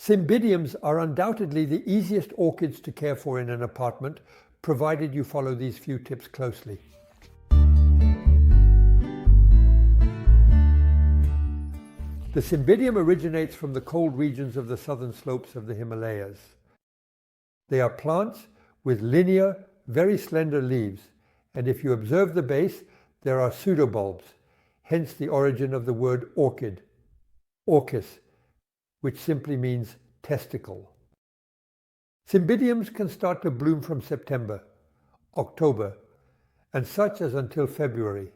Cymbidiums are undoubtedly the easiest orchids to care for in an apartment, provided you follow these few tips closely. The Cymbidium originates from the cold regions of the southern slopes of the Himalayas. They are plants with linear, very slender leaves, and if you observe the base, there are pseudobulbs, hence the origin of the word orchid, orchis, which simply means testicle. Cymbidiums can start to bloom from September, October, and such as until February.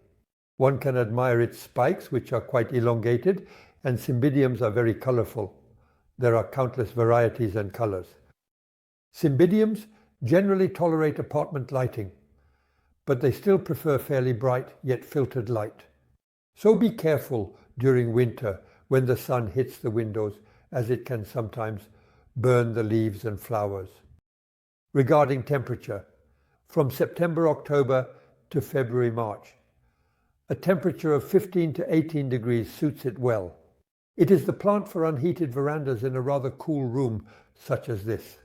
One can admire its spikes, which are quite elongated, and Cymbidiums are very colorful. There are countless varieties and colors. Cymbidiums generally tolerate apartment lighting, but they still prefer fairly bright yet filtered light. So be careful during winter when the sun hits the windows, as it can sometimes burn the leaves and flowers. Regarding temperature, from September-October to February-March, a temperature of 15 to 18 degrees suits it well. It is the plant for unheated verandas in a rather cool room such as this.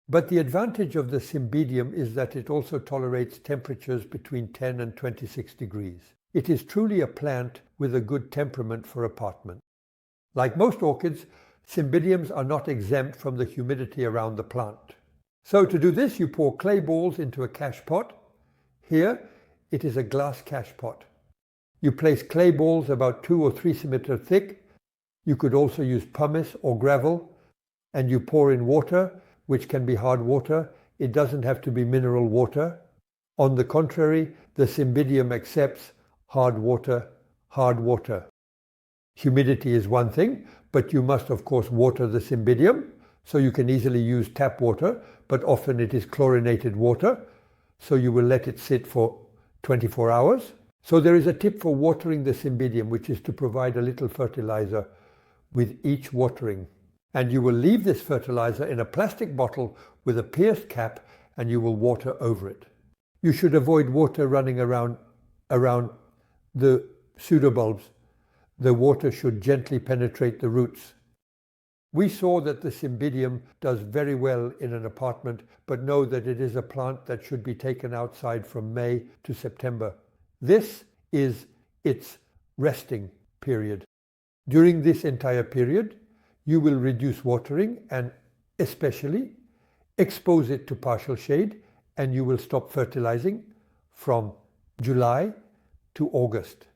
But the advantage of the Cymbidium is that it also tolerates temperatures between 10 and 26 degrees. It is truly a plant with a good temperament for apartment. Like most orchids, Cymbidiums are not exempt from the humidity around the plant. So to do this, you pour clay balls into a cache pot. Here, it is a glass cache pot. You place clay balls about 2 or 3 centimeters thick. You could also use pumice or gravel, and you pour in water, which can be hard water. It doesn't have to be mineral water. On the contrary, the Cymbidium accepts hard water. Humidity is one thing, but you must of course water the Cymbidium, so you can easily use tap water, but often it is chlorinated water, so you will let it sit for 24 hours. So there is a tip for watering the Cymbidium, which is to provide a little fertilizer with each watering. And you will leave this fertilizer in a plastic bottle with a pierced cap, and you will water over it. You should avoid water running around the pseudobulbs. The water should gently penetrate the roots. We saw that the Cymbidium does very well in an apartment, but know that it is a plant that should be taken outside from May to September. This is its resting period. During this entire period, you will reduce watering and especially expose it to partial shade, and you will stop fertilizing from July to August.